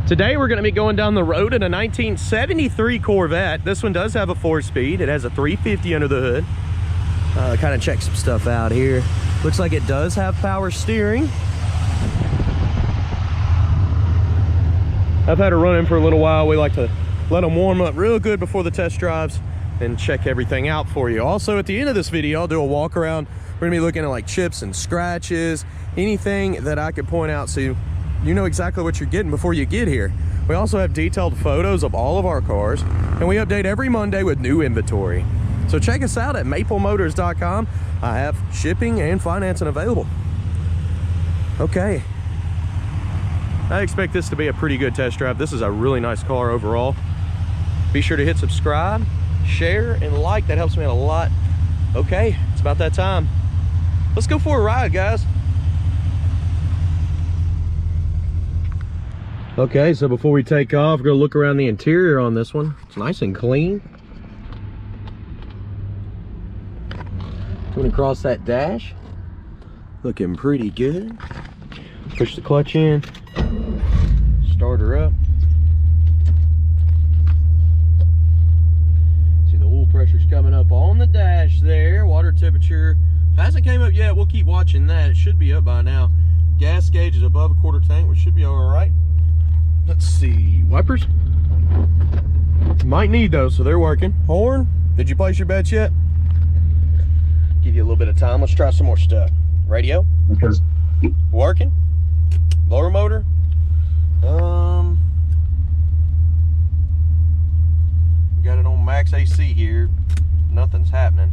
Today we're going to be going down the road in a 1973 Corvette. This one does have a 4-speed. It has a 350 under the hood. Kind of check some stuff out here. Looks like it does have power steering. I've had her running for a little while. We like to let them warm up real good before the test drives and check everything out for you. Also, at the end of this video, I'll do a walk around. We're gonna be looking at like chips and scratches, anything that I could point out so you know exactly what you're getting before you get here. We also have detailed photos of all of our cars, and we update every Monday with new inventory. So check us out at maplemotors.com. I have shipping and financing available. Okay. I expect this to be a pretty good test drive. This is a really nice car overall. Be sure to hit subscribe, share, and like. That helps me out a lot. Okay, it's about that time. Let's go for a ride, guys. Okay, so before we take off, we're gonna look around the interior on this one. It's nice and clean. Coming across that dash, looking pretty good. Push the clutch in, start her up. See the oil pressure's coming up on the dash there. Water temperature hasn't came up yet. We'll keep watching that. It should be up by now. Gas gauge is above a quarter tank, which should be all right. Let's see, wipers. Might need those, so they're working. Horn, did you place your bets yet? Give you a little bit of time. Let's try some more stuff. Radio, because working. Blower motor. Got it on max AC here. Nothing's happening.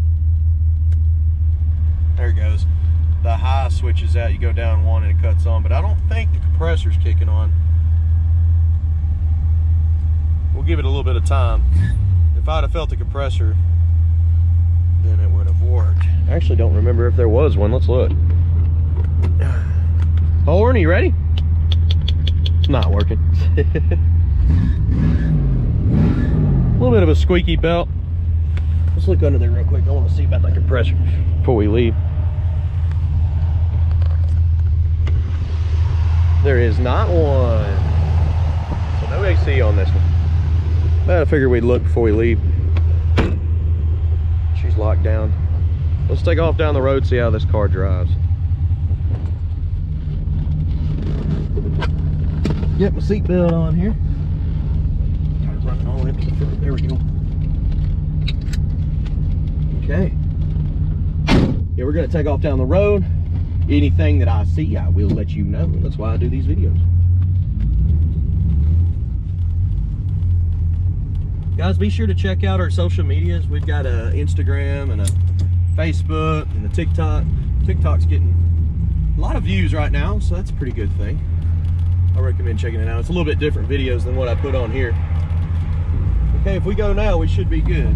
There it goes. The high switches out. You go down one and it cuts on, but I don't think the compressor's kicking on. We'll give it a little bit of time. If I'd have felt the compressor, then it would have worked. I actually don't remember if there was one. Let's look. Horn, are you ready? It's not working. A little bit of a squeaky belt. Let's look under there real quick. I want to see about that compressor before we leave. There is not one. So no AC on this one. But I figured we'd look before we leave. She's locked down. Let's take off down the road, see how this car drives. Get my seatbelt on here. Got it running all the way up to the front. There we go. Okay. Yeah, we're gonna take off down the road. Anything that I see, I will let you know. That's why I do these videos. Guys, be sure to check out our social medias. We've got a Instagram and a Facebook and a TikTok. TikTok's getting a lot of views right now, so that's a pretty good thing. I recommend checking it out. It's a little bit different videos than what I put on here. Okay, if we go now, we should be good.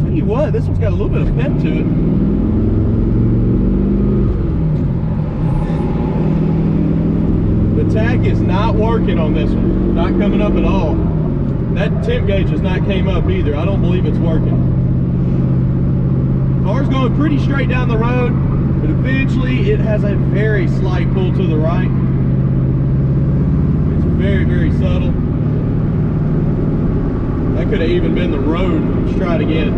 Tell you what, this one's got a little bit of pep to it. The tach is not working on this one. Not coming up at all. That temp gauge has not came up either. I don't believe it's working. Car's going pretty straight down the road, but eventually it has a very slight pull to the right. It's very, very subtle. That could have even been the road. Let's try it again.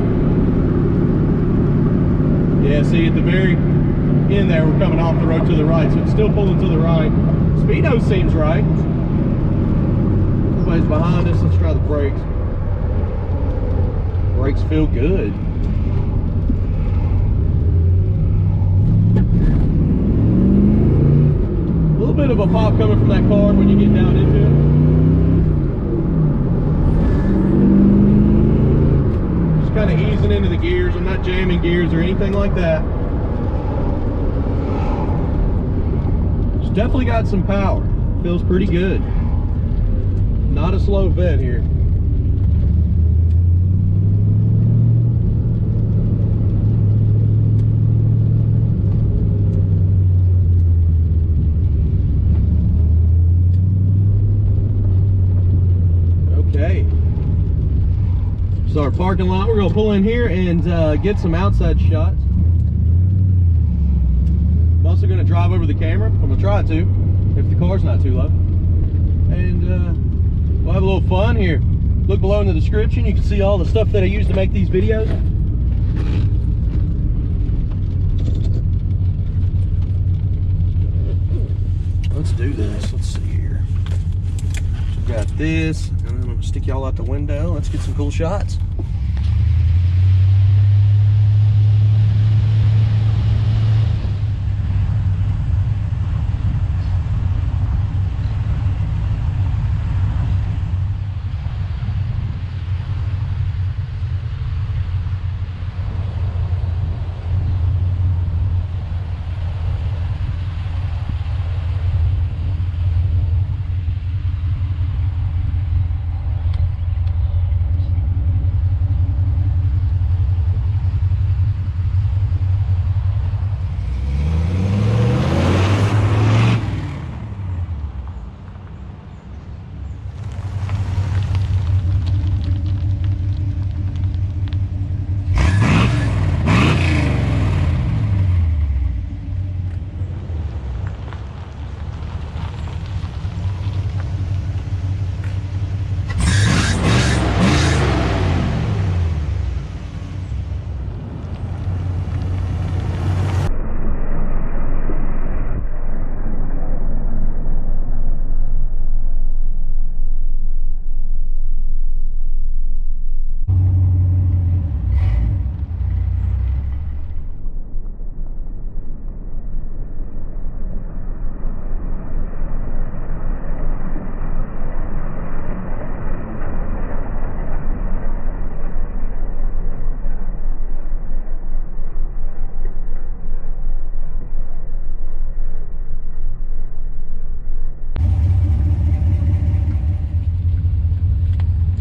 Yeah, see at the very end there, we're coming off the road to the right, so it's still pulling to the right. Speedo seems right. Somebody's behind us. Let's try the brakes. Brakes feel good. A little bit of a pop coming from that car when you get down into it. Just kind of easing into the gears. I'm not jamming gears or anything like that. It's definitely got some power. Feels pretty good. Not a slow vet here. Okay. So our parking lot, we're gonna pull in here and get some outside shots. I'm also gonna drive over the camera. I'm gonna try to. if the car's not too low. And we'll have a little fun here. Look below in the description. You can see all the stuff that I use to make these videos. Let's do this. Let's see here. So we got this. And I'm going to stick y'all out the window. Let's get some cool shots.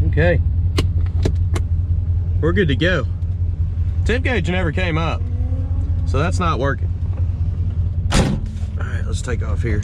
Okay, we're good to go. Tip gauge never came up, so that's not working. All right, let's take off here.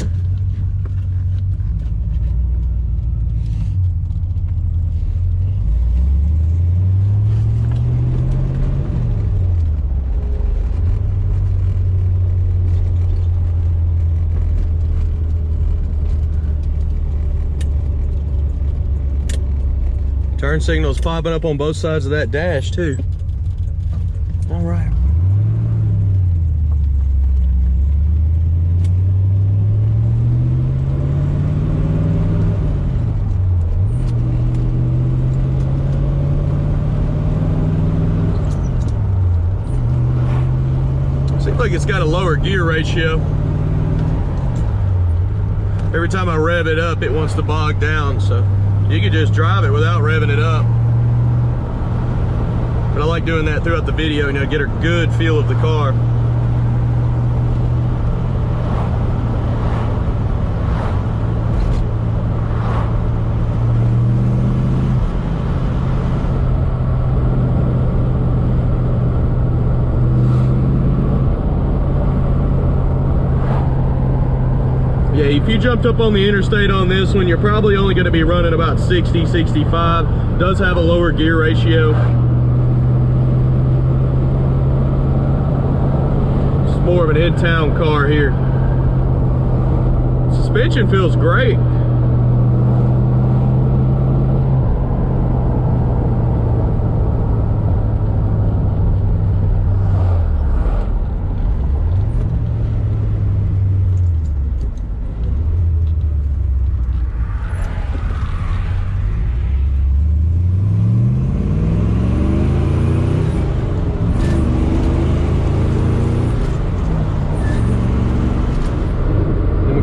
Turn signals popping up on both sides of that dash too. All right. Seems like it's got a lower gear ratio. Every time I rev it up, it wants to bog down, so you can just drive it without revving it up. But I like doing that throughout the video, you know, get a good feel of the car. Yeah, if you jumped up on the interstate on this one, you're probably only going to be running about 60, 65. Does have a lower gear ratio. It's more of an in-town car here. Suspension feels great.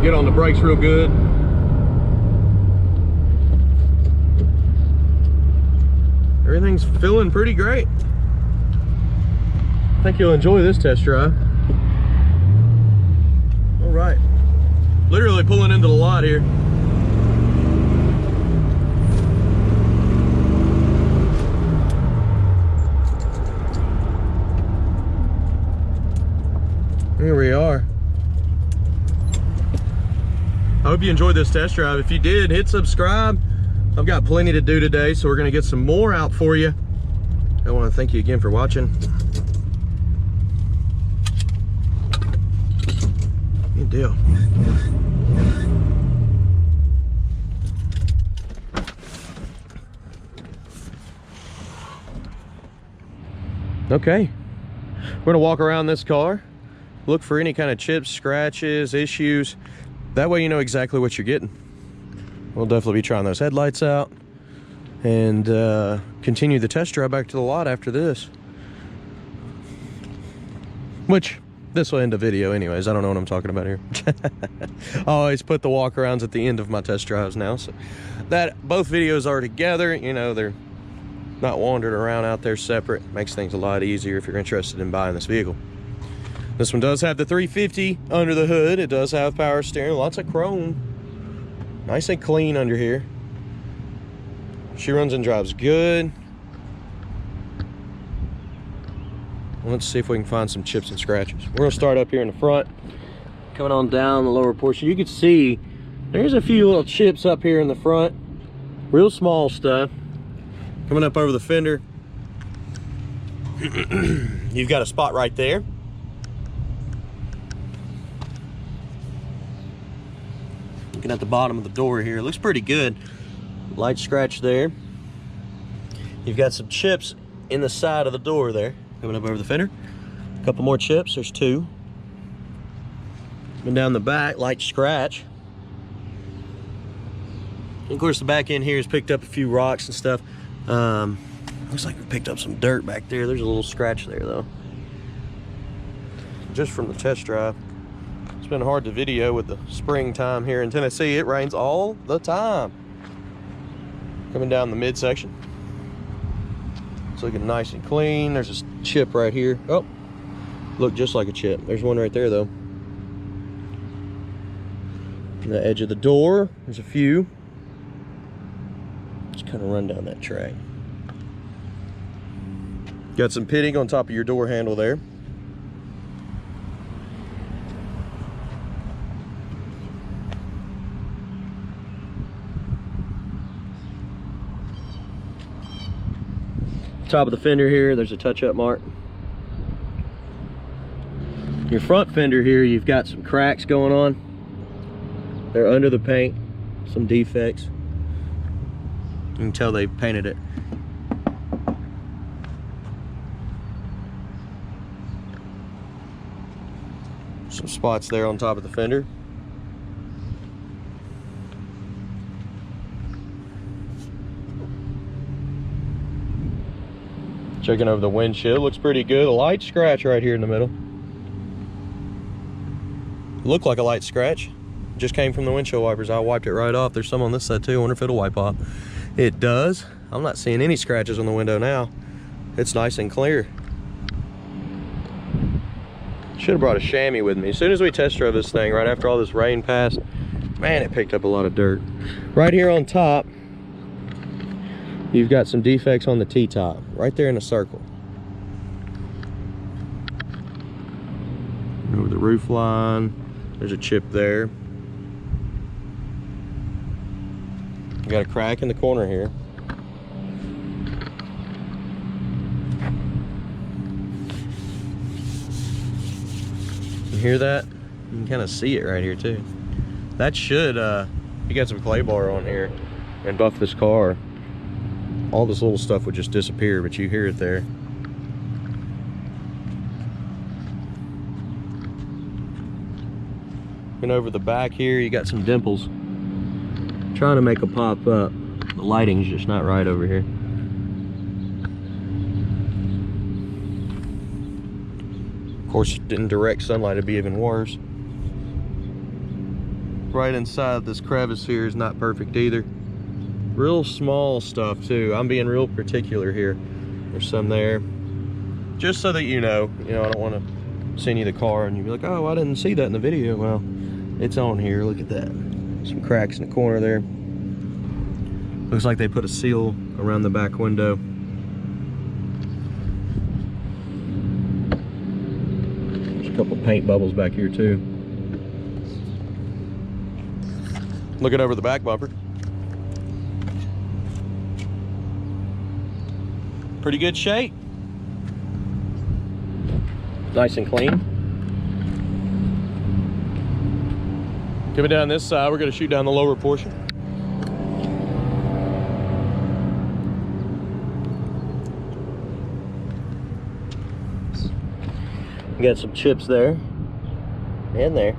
Get on the brakes real good. Everything's feeling pretty great. I think you'll enjoy this test drive. All right, literally pulling into the lot here. Here we are. I hope you enjoyed this test drive. If you did, hit subscribe. I've got plenty to do today, so we're gonna get some more out for you. I wanna thank you again for watching. Good deal. Okay, we're gonna walk around this car, look for any kind of chips, scratches, issues. That way you know exactly what you're getting. We'll definitely be trying those headlights out and continue the test drive back to the lot after this. Which, this will end the video anyways. I don't know what I'm talking about here. I always put the walkarounds at the end of my test drives now, so that both videos are together. You know, they're not wandering around out there separate. Makes things a lot easier if you're interested in buying this vehicle. This one does have the 350 under the hood. It does have power steering, lots of chrome, nice and clean under here. She runs and drives good. Let's see if we can find some chips and scratches. We're gonna start up here in the front, coming on down the lower portion. You can see there's a few little chips up here in the front, real small stuff. Coming up over the fender, you've got a spot right there. Looking at the bottom of the door here, it looks pretty good. Light scratch there. You've got some chips in the side of the door there. Coming up over the fender, a couple more chips. There's two. And down the back, light scratch. And of course, the back end here has picked up a few rocks and stuff. Looks like we picked up some dirt back there. There's a little scratch there though. Just from the test drive. It's been hard to video with the springtime here in Tennessee. It rains all the time. Coming down the midsection. It's looking nice and clean. There's a chip right here. Oh, look just like a chip. There's one right there though. On the edge of the door, there's a few. Just kind of run down that track. Got some pitting on top of your door handle there. Top of the fender here, there's a touch-up mark. Your front fender here, you've got some cracks going on. They're under the paint, some defects. You can tell they painted it. Some spots there on top of the fender. Checking over the windshield, looks pretty good. A light scratch right here in the middle. Looked like a light scratch. Just came from the windshield wipers. I wiped it right off. There's some on this side too. I wonder if it'll wipe off. It does. I'm not seeing any scratches on the window now. It's nice and clear. Should have brought a chamois with me. As soon as we test drove this thing, right after all this rain passed, man, it picked up a lot of dirt. Right here on top, you've got some defects on the T-top, right there in a circle. Over the roof line, there's a chip there. You got a crack in the corner here. You hear that? You can kind of see it right here too. That should, you got some clay bar on here and buff this car. All this little stuff would just disappear, but you hear it there. And over the back here, you got some dimples. Trying to make a pop up. The lighting's just not right over here. Of course, in direct sunlight, it'd be even worse. Right inside this crevice here is not perfect either. Real small stuff too. I'm being real particular here. There's some there. Just so that you know, I don't want to send you the car and you'll be like, oh, I didn't see that in the video. Well, it's on here. Look at that. Some cracks in the corner there. Looks like they put a seal around the back window. There's a couple paint bubbles back here too. Looking over the back bumper. Pretty good shape. Nice and clean. Coming down this side, we're going to shoot down the lower portion. You got some chips there and there.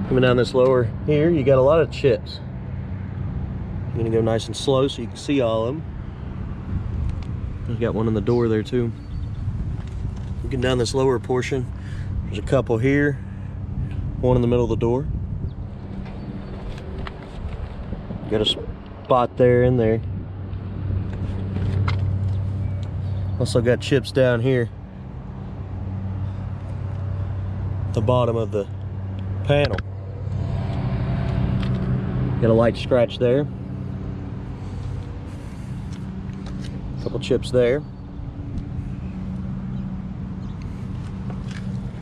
Coming down this lower here, you got a lot of chips. You're gonna go nice and slow so you can see all of them. You got one in the door there too. Looking down this lower portion, there's a couple here, one in the middle of the door. Got a spot there and there. Also got chips down here at the bottom of the panel. Got a light scratch there. Couple chips there.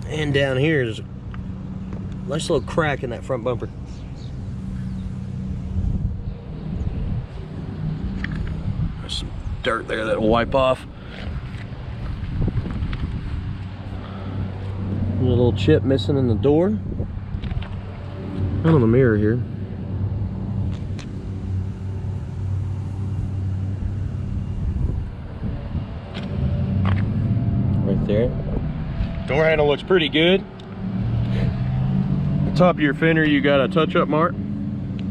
And down here is a nice little crack in that front bumper. There's some dirt there that'll wipe off. There's a little chip missing in the door. And on the mirror here. Right there. Door handle looks pretty good. The top of your fender, you got a touch-up mark. And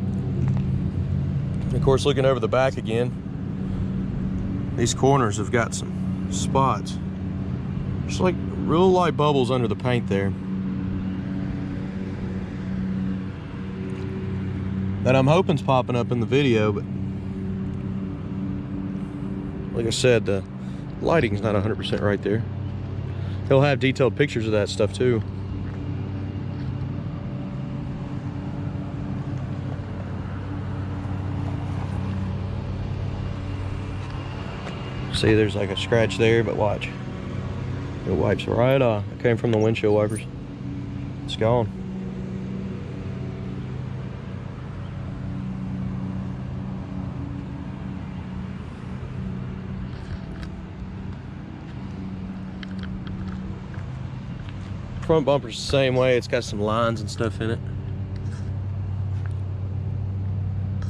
of course, looking over the back again, these corners have got some spots. Just like real light bubbles under the paint there. That I'm hoping's popping up in the video, but like I said, the lighting's not 100% right there. He'll have detailed pictures of that stuff too. See, there's like a scratch there, but watch. It wipes right off. It came from the windshield wipers. It's gone. Front bumper's the same way. It's got some lines and stuff in it.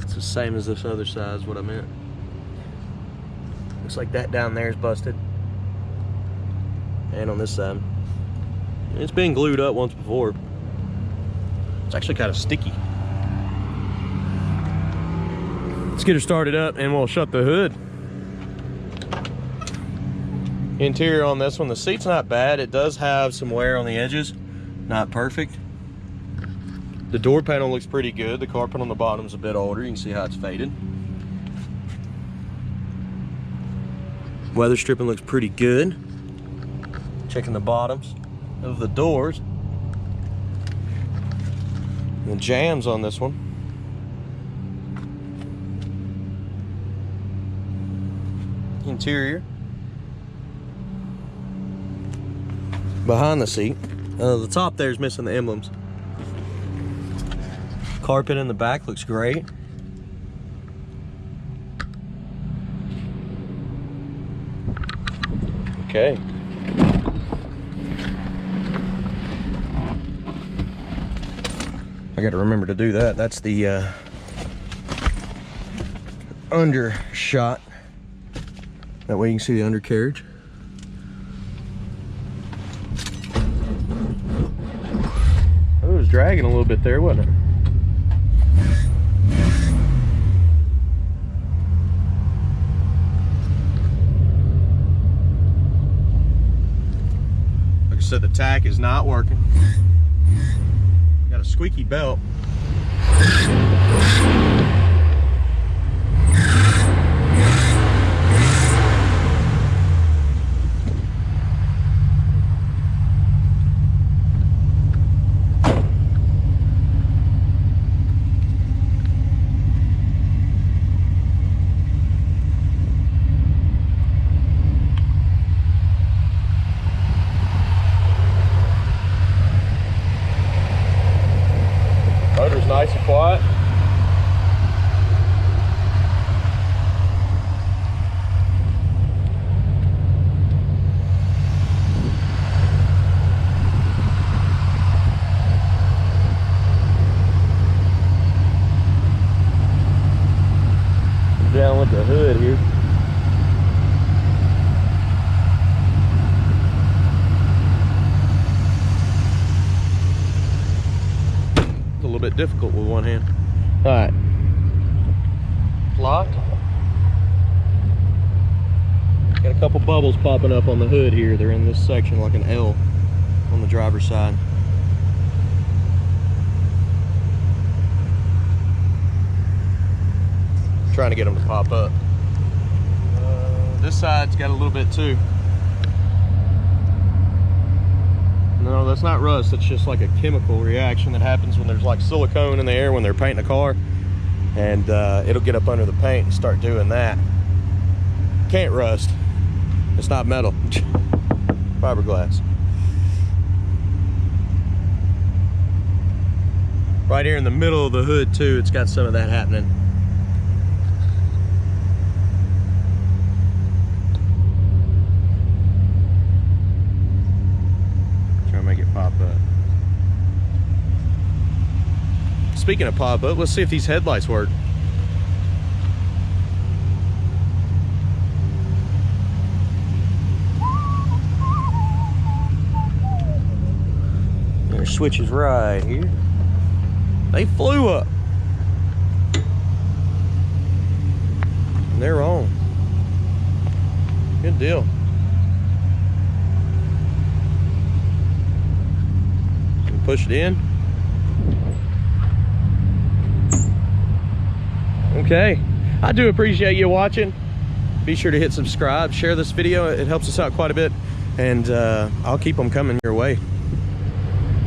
It's the same as this other side is what I meant. Looks like that down there is busted. And on this side. It's been glued up once before. It's actually kind of sticky. Let's get her started up and we'll shut the hood. Interior on this one, the seat's not bad. It does have some wear on the edges. Not perfect. The door panel looks pretty good. The carpet on the bottom is a bit older. You can see how it's faded. Weather stripping looks pretty good. Checking the bottoms of the doors. The jams on this one. Interior. Behind the seat. The top there is missing the emblems. Carpet in the back looks great. Okay. I got to remember to do that. That's the undershot. That way you can see the undercarriage. Oh, it was dragging a little bit there, wasn't it? Like I said, the tack is not working. Got a squeaky belt. Motor's nice and quiet. bit difficult with one hand. All right. Locked. Got a couple bubbles popping up on the hood here. They're in this section like an L on the driver's side. Trying to get them to pop up. This side's got a little bit too. No, that's not rust. It's just like a chemical reaction that happens when there's like silicone in the air when they're painting a car, and it'll get up under the paint and start doing that. Can't rust. It's not metal. Fiberglass. Right here in the middle of the hood too, it's got some of that happening. Trying to make it pop up. Speaking of pop up, let's see if these headlights work. Their switch is right here. They flew up. And they're on. Good deal. Push it in. Okay. I do appreciate you watching. Be sure to hit subscribe, share this video. It helps us out quite a bit. And I'll keep them coming your way.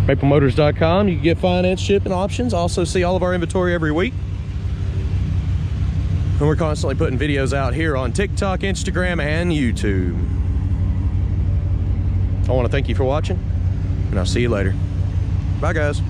MapleMotors.com. You can get finance, shipping options. Also see all of our inventory every week. And we're constantly putting videos out here on TikTok, Instagram, and YouTube. I want to thank you for watching, and I'll see you later. Bye, guys.